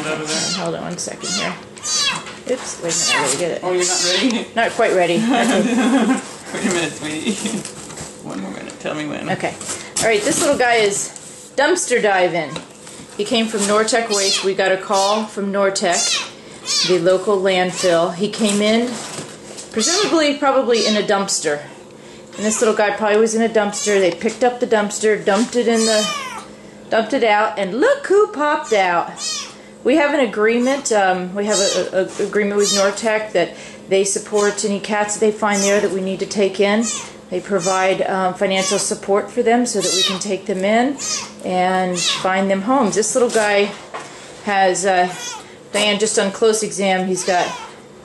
out of there. Hold on 1 second here. Oops, wait a minute, I gotta get it. Oh, you're not ready? Not quite ready. Okay. Wait a minute, sweetie. 1 more minute. Tell me when. Okay. Alright, this little guy is dumpster diving. He came from Nortec Waste. We got a call from Nortec, the local landfill. He came in, presumably, probably in a dumpster. And this little guy probably was in a dumpster. They picked up the dumpster, dumped it out, and look who popped out. We have an agreement. We have an agreement with Nortec that they support any cats that they find there that we need to take in. They provide financial support for them so that we can take them in and find them homes. This little guy has, Diane just on close exam, he's got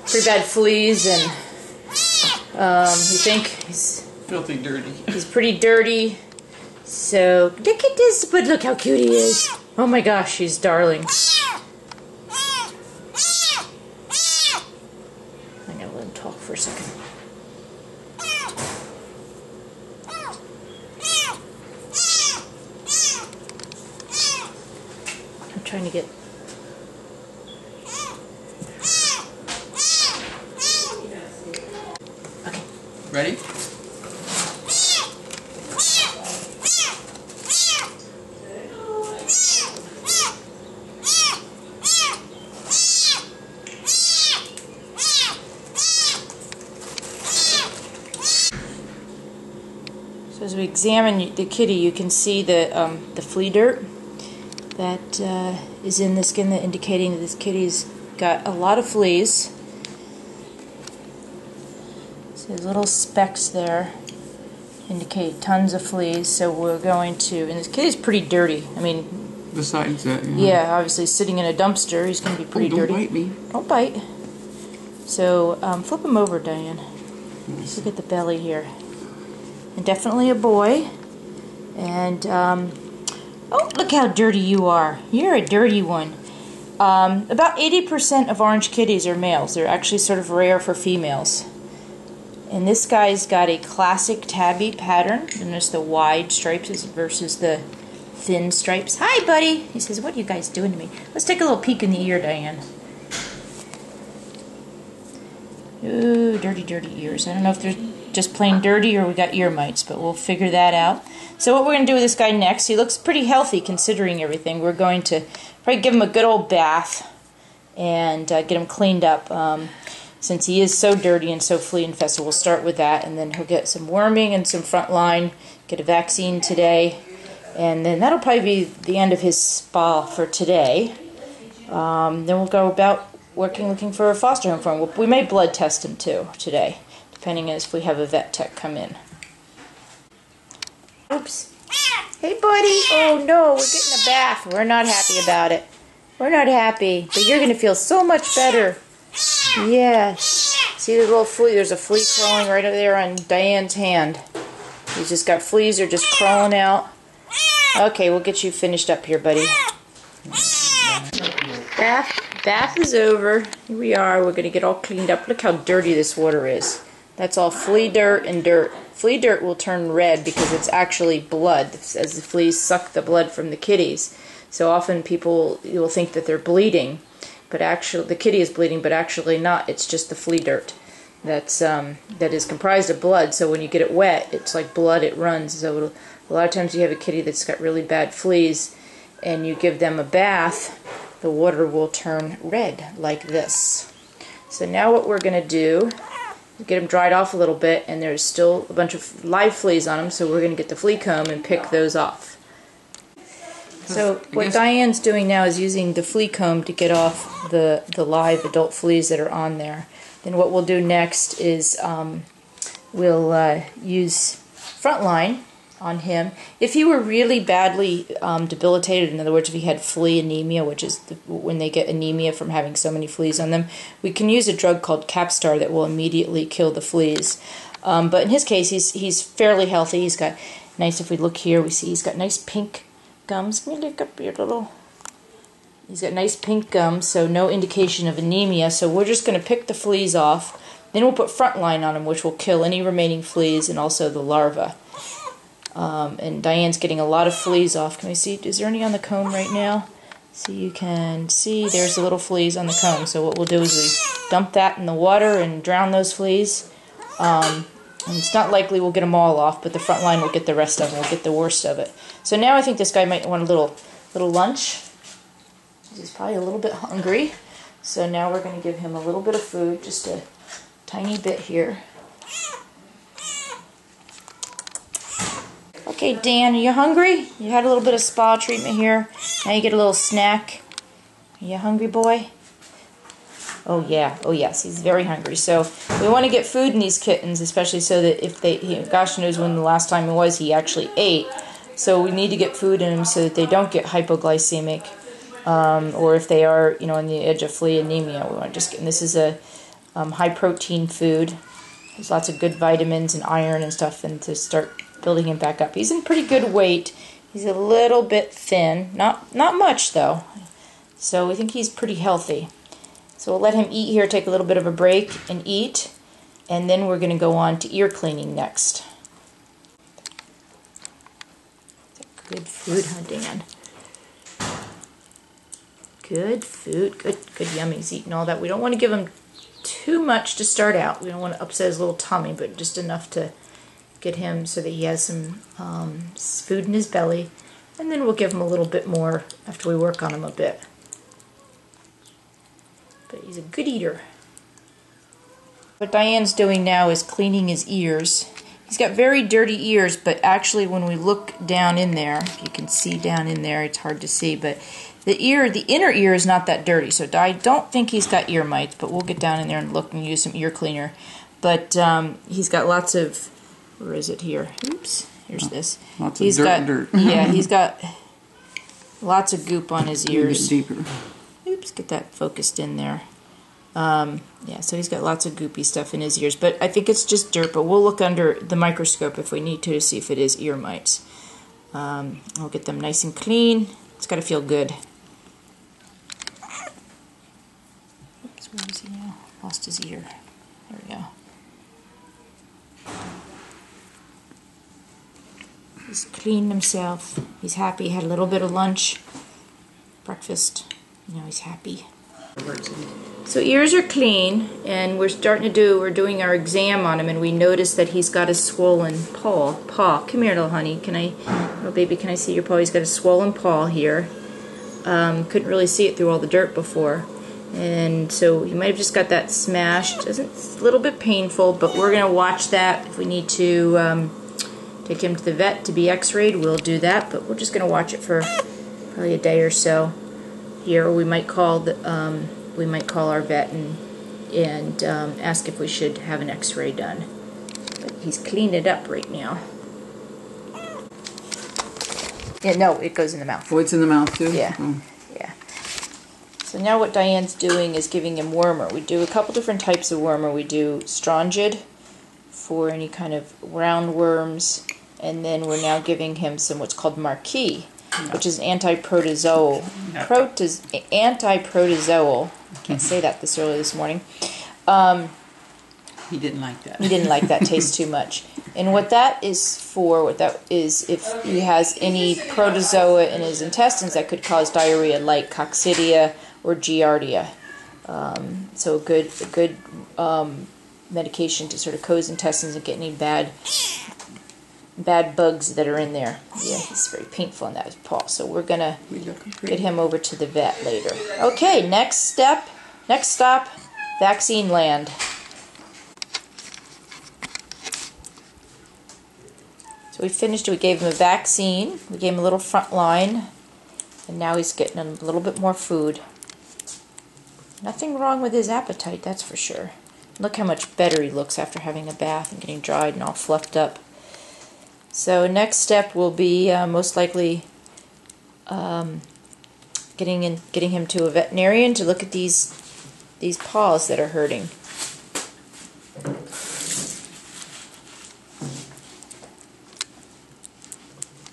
pretty bad fleas, and we think he's filthy dirty. He's pretty dirty. So, look at this, but look how cute he is. Oh my gosh, he's darling. I'm gonna let him talk for a second. I'm trying to get... Okay. Ready? So as we examine the kitty, you can see the flea dirt that is in the skin, that indicating that this kitty's got a lot of fleas. So there's little specks there indicate tons of fleas. So we're going to, and this kitty's pretty dirty. I mean, besides that, yeah, obviously sitting in a dumpster, he's going to be pretty dirty. Don't bite me. Don't bite. So flip him over, Diane. Nice. Look at the belly here. And definitely a boy. And, oh, look how dirty you are. You're a dirty one. About 80% of orange kitties are males. They're actually sort of rare for females. And this guy's got a classic tabby pattern. And there's the wide stripes versus the thin stripes. Hi, buddy. He says, what are you guys doing to me? Let's take a little peek in the ear, Diane. Ooh, dirty, dirty ears. I don't know if they're just plain dirty or we got ear mites, but we'll figure that out. So what we're going to do with this guy next, he looks pretty healthy considering everything. We're going to probably give him a good old bath and get him cleaned up. Since he is so dirty and so flea infested, we'll start with that, and then he'll get some worming and some frontline, get a vaccine today, and then that'll probably be the end of his spa for today. Then we'll go about looking for a foster home for him. We may blood test him too today, depending on if we have a vet tech come in. Oops. Hey, buddy. Oh, no, we're getting a bath. We're not happy about it. We're not happy, but you're going to feel so much better. Yes. See the little flea? There's a flea crawling right over there on Diane's hand. He's just got fleas. They're just crawling out. Okay, we'll get you finished up here, buddy. Bath is over. Here we are. We're going to get all cleaned up. Look how dirty this water is. That's all flea dirt and dirt. Flea dirt will turn red because it's actually blood, as the fleas suck the blood from the kitties. So often people, you will think that they're bleeding, but actually the kitty is bleeding, but actually not. It's just the flea dirt that is comprised of blood. So when you get it wet, it's like blood. It runs. So a lot of times you have a kitty that's got really bad fleas, and you give them a bath, the water will turn red like this. So now what we're going to do, get them dried off a little bit, and there's still a bunch of live fleas on them, so we're going to get the flea comb and pick those off. So what Diane's doing now is using the flea comb to get off the live adult fleas that are on there. Then what we'll do next is we'll use Frontline on him. If he were really badly debilitated, in other words, if he had flea anemia, which is when they get anemia from having so many fleas on them, we can use a drug called Capstar that will immediately kill the fleas. But in his case, he's fairly healthy. He's got nice, if we look here, we see he's got nice pink gums. Let me look up your little... He's got nice pink gums, so no indication of anemia. So we're just going to pick the fleas off. Then we'll put Frontline on him, which will kill any remaining fleas and also the larvae. And Diane's getting a lot of fleas off. Can we see? Is there any on the comb right now? So you can see there's the little fleas on the comb. So what we'll do is we dump that in the water and drown those fleas. And it's not likely we'll get them all off, but the front line will get the rest of them. We'll get the worst of it. So now I think this guy might want a little lunch. He's probably a little bit hungry. So now we're going to give him a little bit of food, just a tiny bit here. Okay, Dan, are you hungry? You had a little bit of spa treatment here. Now you get a little snack. Are you hungry, boy? Oh yeah, oh yes, he's very hungry. So we want to get food in these kittens, especially so that if gosh knows when the last time it was he actually ate. So we need to get food in them so that they don't get hypoglycemic, or if they are, on the edge of flea anemia. We want to just get. And this is a high protein food. There's lots of good vitamins and iron and stuff, and to start building him back up. He's in pretty good weight. He's a little bit thin, not much though. So we think he's pretty healthy. So we'll let him eat here, take a little bit of a break and eat, and then we're going to go on to ear cleaning next. Good food, huh, Dan? Good food, good yummy. He's eating all that. We don't want to give him too much to start out. We don't want to upset his little tummy, but just enough to get him so that he has some food in his belly, and then we'll give him a little bit more after we work on him a bit. But he's a good eater. What Diane's doing now is cleaning his ears. He's got very dirty ears, but actually when we look down in there, if you can see down in there, it's hard to see, but the inner ear is not that dirty, so I don't think he's got ear mites, but we'll get down in there and look and use some ear cleaner. But he's got lots of, where is it here? Oops, here's this. Lots of dirt. Yeah, he's got lots of goop on his ears. Get deeper. Oops, get that focused in there. Yeah, so he's got lots of goopy stuff in his ears, but I think it's just dirt, but we'll look under the microscope if we need to see if it is ear mites. We'll get them nice and clean. It's got to feel good. Oops, where is he now? Lost his ear. There we go. He's cleaned himself. He's happy. Had a little bit of lunch, breakfast. Now he's happy. So ears are clean, and we're doing our exam on him, and we noticed that he's got a swollen paw. Come here, little honey. Little baby, can I see your paw? He's got a swollen paw here. Couldn't really see it through all the dirt before, and so he might have just got that smashed. It's a little bit painful, but we're gonna watch that. If we need to take him to the vet to be x-rayed, we'll do that, but we're just gonna watch it for probably a day or so here. We might call our vet and ask if we should have an x-ray done. But he's cleaned it up right now. Yeah, no, it goes in the mouth. Oh, it's in the mouth too? Yeah. Oh. Yeah. So now what Diane's doing is giving him wormer. We do a couple different types of wormer. We do strongid for any kind of roundworms, and then we're now giving him some what's called marquis, which is anti-protozoal. Anti-protozoal. Can't say that this early this morning. He didn't like that. He didn't like that taste too much. And what that is if he has any protozoa in his intestines that could cause diarrhea, like coccidia or giardia. So a good medication to sort of coat his intestines and get any bad bugs that are in there. Yeah, he's very painful in that paw. So we're gonna get him over to the vet later. Okay, next stop, vaccine land. So we finished. We gave him a vaccine. We gave him a little front line, and now he's getting a little bit more food. Nothing wrong with his appetite, that's for sure. Look how much better he looks after having a bath and getting dried and all fluffed up. So next step will be most likely getting him to a veterinarian to look at these paws that are hurting.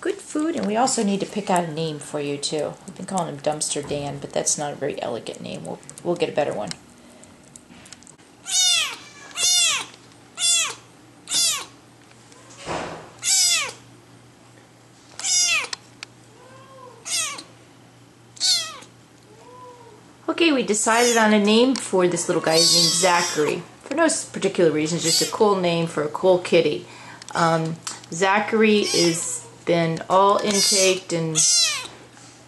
Good food, and we also need to pick out a name for you too. We've been calling him Dumpster Dan, but that's not a very elegant name. We'll get a better one. we decided on a name for this little guy. His name's Zachary. For no particular reason, it's just a cool name for a cool kitty. Zachary has been all intaked, and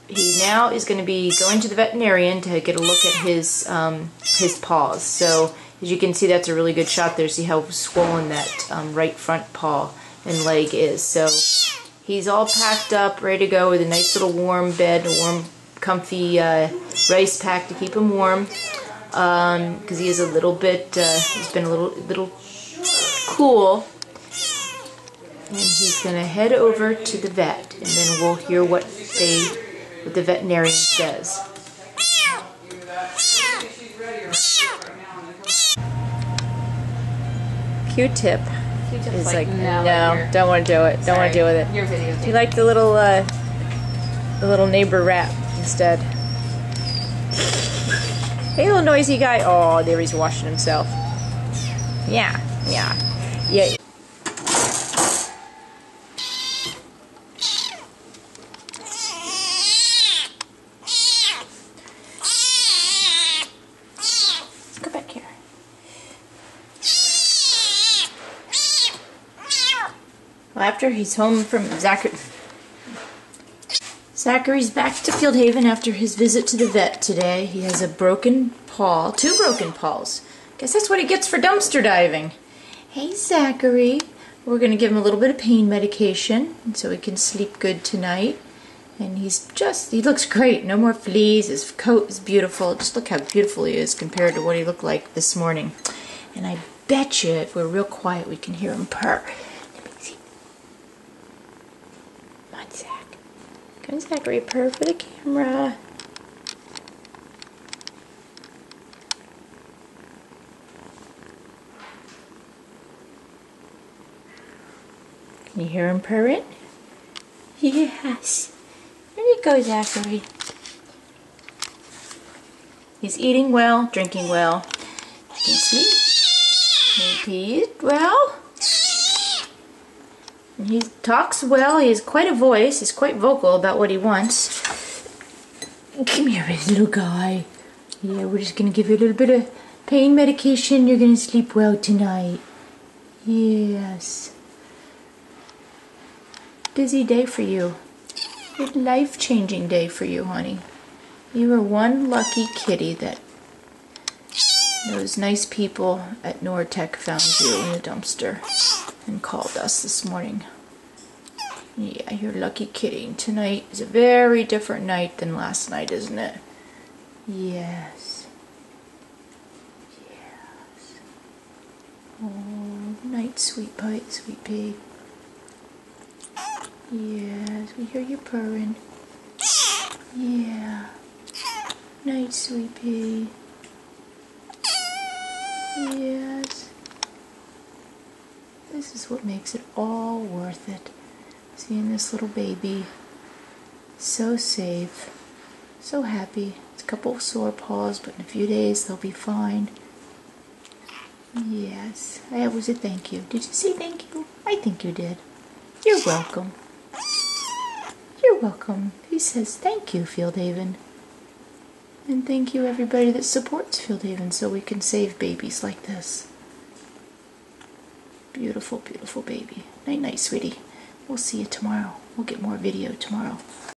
he now is going to be going to the veterinarian to get a look at his paws. So as you can see, that's a really good shot there. See how swollen that right front paw and leg is. So he's all packed up, ready to go with a nice little warm bed, a warm, comfy rice pack to keep him warm. Because he is a little bit, he's been a little cool. And he's going to head over to the vet, and then we'll hear what the veterinarian says. Q-tip is like, no, don't want to do it. Don't want to deal with it. Your video. You like the little neighbor rat instead. Hey, little noisy guy. Oh, there he's washing himself. Yeah. Go back here. Well, after he's home from Zachary's back to FieldHaven after his visit to the vet today. He has a broken paw, 2 broken paws. Guess that's what he gets for dumpster diving. Hey, Zachary. We're going to give him a little bit of pain medication so he can sleep good tonight. And he looks great. No more fleas. His coat is beautiful. Just look how beautiful he is compared to what he looked like this morning. And I bet you if we're real quiet, we can hear him purr. Let me see. Come on, Zach. Come on, Zachary, purr for the camera. Can you hear him purring? Yes. There you go, Zachary. He's eating well, drinking well. You can see. He eats well. And he talks well. He has quite a voice. He's quite vocal about what he wants. Come here, little guy. Yeah, we're just going to give you a little bit of pain medication. You're going to sleep well tonight. Yes. Busy day for you. A life-changing day for you, honey. You are one lucky kitty that those nice people at Nortec found you in the dumpster and called us this morning. Yeah, you're a lucky kitty. Tonight is a very different night than last night, isn't it? Yes. Yes. Oh, night, sweet pie, sweet pig. Yes, we hear you purring. Yeah. Night, sweet pea. Yes. This is what makes it all worth it. Seeing this little baby. So safe. So happy. It's a couple of sore paws, but in a few days they'll be fine. Yes. That was a thank you. Did you say thank you? I think you did. You're welcome. You're welcome. He says thank you, FieldHaven. And thank you everybody that supports FieldHaven so we can save babies like this. Beautiful, beautiful baby. Night, night, sweetie. We'll see you tomorrow. We'll get more video tomorrow.